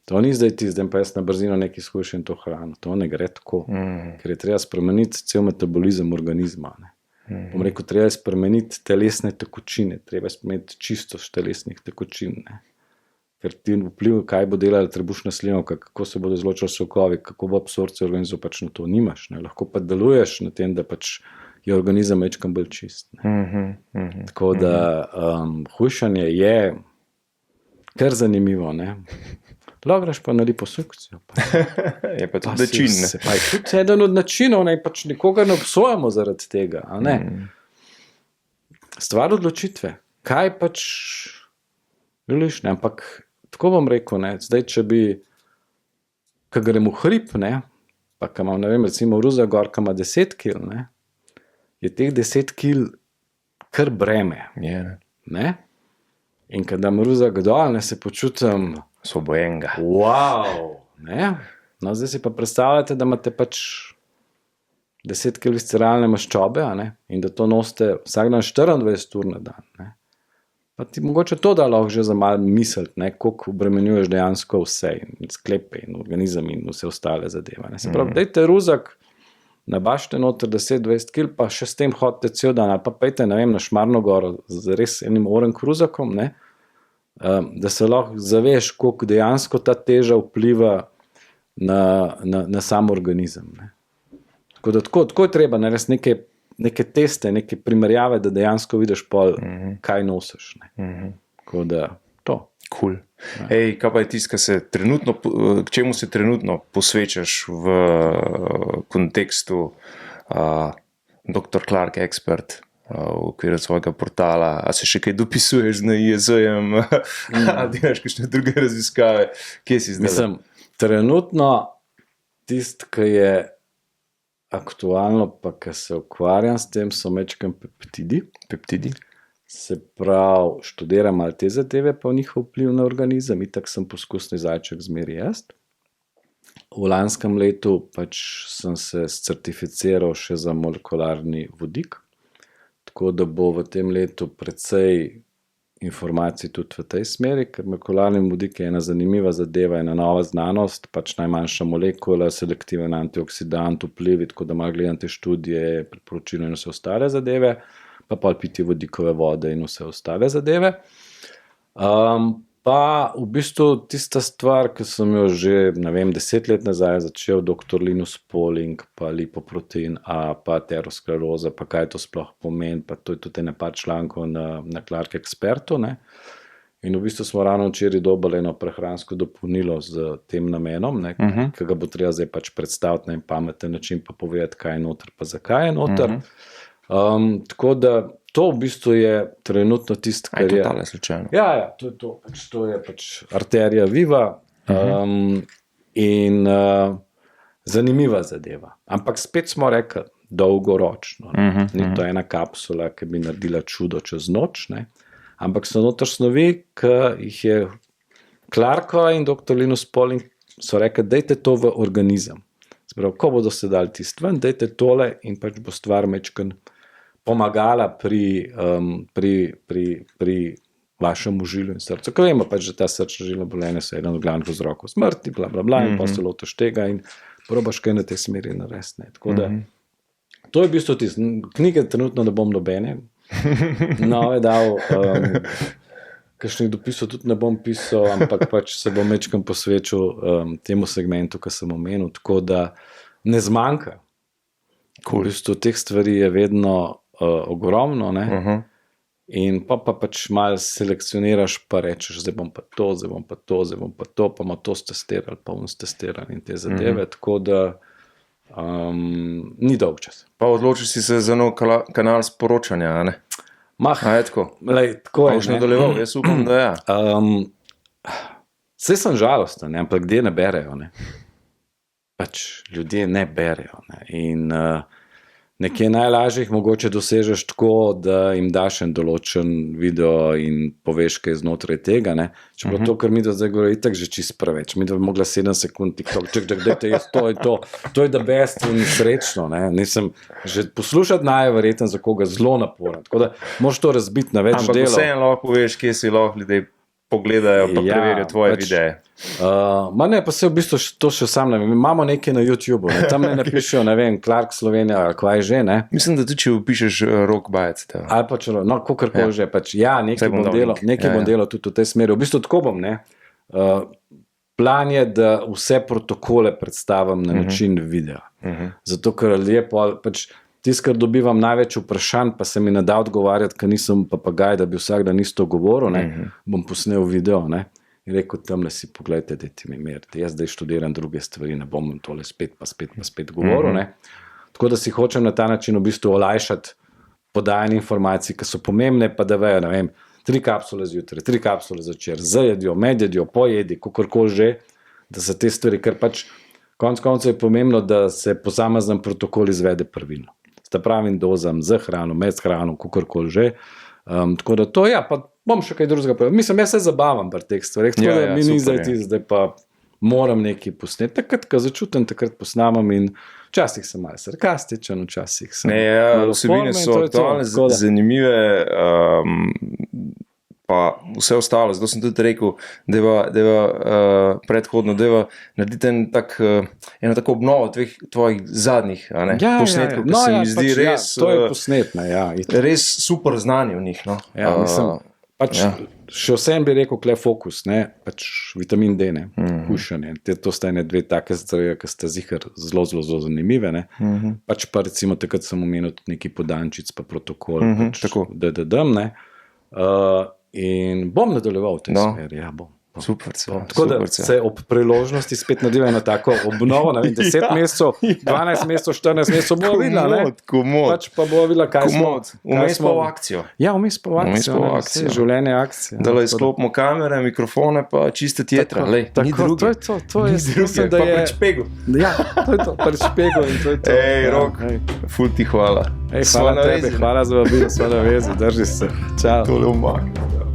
To ni zdaj pa jaz na brzino nekaj skušam to hrano, to ne gre tako, ker je treba spremeniti cel metabolizem organizma, ne? Bom rekel, treba je spremeniti telesne tekočine, treba je spremeniti čistost telesnih tekočin, ne? Ker ti vpliv, kaj bo delala trebušna slinavka, kako se bodo izločali sokovi, kako bo absorpcija organizma, pač na to nimaš, ne? Lahko pa deluješ na tem, da pač je organizem večkrat bolj čist, ne? Tako da hujšanje je kar zanimivo, ne? Lahko greš pa na liposukcijo. Je pa tudi način, ne? Pa je tudi eden od načinov, ne? Pač nikogar ne obsojamo zaradi tega, a ne? Stvar odločitve. Kaj pač želiš, ne? Ampak tako bom rekel, ne? Zdaj, če bi ko grem v hrib, ne? Pa ko imam, ne vem, recimo Ruza gor, ko ima 10 kil, ne? Je teh 10 kil kar breme, ne? In ko dam Ruza dol, ne, se počutim osvobojenega. Wow, ne? No, zdaj si pa predstavljate, da imate pač 10 kil visceralne maščobe, a ne? In da to nosite vsak dan 24 ur na dan, ne? Pa ti mogoče to da lahko že za malo misliti, ne? Koliko obremenjuješ dejansko vse, in sklepe, in organizem, in vse ostale zadeve, ne? Se pravi, dajte Ruzak, nabašite noter 10-20 kil, pa še s tem hodite cel dan, ali pa pejte, ne vem, na Šmarno goro z res enim orenk Ruzakom, ne? da se lahko zaveš, koliko dejansko ta teža vpliva na sam organizem. Ne. Tako je treba narediti neke teste, neke primerjave, da dejansko vidiš pol, kaj nosiš. Ne. Tako da to. Cool. Ej, kaj pa je tisto, k čemu se trenutno posvečaš v kontekstu Dr. Clark Expert v okviru svojega portala? A se še kaj dopisuješ z NIJZ-jem? A delaš kakšne druge raziskave? Kje si zdaj? Mislim, trenutno tisto, ki je aktualno, pa ki se ukvarjam s tem, so mečkam peptidi. Se pravi, študiram malo te zadeve, pa njihov vpliv na organizem, itak sem poskusni zajček zmeri jaz. V lanskem letu pač sem se certificiral še za molekularni vodik, tako da bo v tem letu precej informacij tudi v tej smeri, ker molekularni vodik je ena zanimiva zadeva, ena nova znanost, pač najmanjša molekula, selektiven antioksidant, vplivi, tako da malo gledam te študije, priporočilo in vse ostale zadeve, pa piti vodikove vode in vse ostale zadeve. Pa v bistvu tista stvar, ki sem jo že, 10 let nazaj začel, dr. Linus Pauling, pa lipoprotein A, pa ateroskleroza, pa kaj to sploh pomeni, pa to je tudi nekaj člankov na Clark Expertu, ne. In v bistvu smo ravno včeraj dobili eno prehransko dopolnilo z tem namenom, ne, ki ga bo treba zdaj pač predstaviti na en pameten način, pa povedati, kaj je noter, pa zakaj je noter. Tako da to v bistvu je trenutno tisto, kar je... to tale slučajno? Ja, to je to. To je pač arterija viva in zanimiva zadeva. Ampak spet smo rekli, dolgoročno. Ni to ena kapsula, ki bi naredila čudo čez noč, ne? Ampak so noter snovi, ki jih je Clarkova in dr. Linus Pauling so rekli, dajte to v organizem. Sprav, ko bodo se dali tisto ven, dajte tole in pač bo stvar mečken pomagala pri vašem žilu in srcu. Ko vemo pač, da ta srčna žilna obolenja so eden od glavnih vzrokov smrti, in pa se lotiš tega in probaš kaj na tej smeri narediti. Tako da, to je v bistvu tisto. Knjige trenutno ne bom nobene nove dal, kakšnih dopisov tudi ne bom pisal, ampak pač se bom mečkam posvečal temu segmentu, ki sem omenil, tako da ne zmanjka. V bistvu teh stvari je vedno ogromno, ne? In pa pač malo selekcioniraš, pa rečeš, zdaj bom pa to, pa ima to stestirali, pa on stestirali in te zadeve, tako da ni dolg čas. Pa odločiš si se za nov kanal sporočanja, ne? A je tako? Tako je, ne? Nadaljeval, jaz upam, da ja. Saj sem žalosten, ampak ljudje ne berejo, ne? Pač ljudje ne berejo, ne? In nekje najlažje jih mogoče dosežeš tako, da jim daš en določen video in poveš, kaj je znotraj tega, ne? Čeprav to, kar mi da zdaj govori, itak že čisto preveč. Mi da bi mogla 7 sekund TikTok, dajte jaz to in to. To je da best in srečno, ne? Nisem že poslušati verjetno za koga zelo naporen. Tako da moraš to razbiti na več delov. Ampak vseeno lahko poveš, kje si lahko ljudje pogledajo, pa preverijo tvoje videe. Ne, pa se v bistvu to še sam ne vem. Imamo nekaj na YouTubeu, ne? Tam ne napišejo, ne vem, Clark Slovenija, ali kvaj že, ne? Mislim, da tudi, če upišeš Rock Bajec. Ali pa če, kakorkoli že, pač, nekaj bom delal tudi v tej smeri. V bistvu tako bom, ne? Plan je, da vse protokole predstavim na način videa. Zato, ker ljudje pač tisto, kar dobivam največ vprašanj, pa se mi ne da odgovarjati, ker nisem papagaj, da bi vsak dan isto govoril, ne, bom posnel video, ne, in rekel, tamle si pogledajte, dajte mi meriti, jaz zdaj študiram druge stvari, ne bom tole spet govoril, ne. Tako da si hočem na ta način v bistvu olajšati podajanje informacij, ki so pomembne, pa da vejo, ne vem, 3 kapsule zjutraj, 3 kapsule zvečer, z jedjo, med jedjo, po jedi, kakorkoli že, da se te stvari, ker pač konec koncev je pomembno, da se posamezen protokol izvede pravilno. S pravim dozam, z hrano, med hrano, kakorkoli že. Tako da to, pa bom še kaj drugega povedal. Mislim, jaz se zabavam pri teh stvareh, tako da mi ni zdaj pa moram nekaj posneti. Takrat, ko začutim, takrat posnamem in včasih sem malo sarkastičen, včasih sem... Vsebine so aktualne, zanimive, pa vse ostalo. Zato sem tudi rekel, da predhodno, da naredite eno tako obnovo tvojih zadnjih posnetkov, ki se mi zdi res... to je posnet, res super znanje v njih. Mislim, pač še vsem bi rekel, kle fokus, ne, pač vitamin D, ne, kušanje. To sta ene dve take zdravje, ki sta zihar zelo zanimive, ne. Pač pa recimo takrat sem omenil tudi neki podančic, pa protokol, pač DDDM, ne. In bom nadaljeval v tej smeri, ja, bom. Super, tako da se ob priložnosti spet nadiva na tako obnovo, ne vem, 10 mesecev, 12 mesecev, 14 mesecev bo videla, ne? Pač pa bo videla, kaj smo. Vmes pa v akcijo. Ja, vmes pa v akcijo. Življenje akcije. Da izklopimo kamere, mikrofone, pa čiste teatra. Ni druge. To je mislim, da je... Pa pri špegu. Ja, to je to, pri špegu in to je to. Rok, ful ti hvala. Hvala tebi, hvala za vabilo, sva na vezi, drži se. Čau. Tole umakne.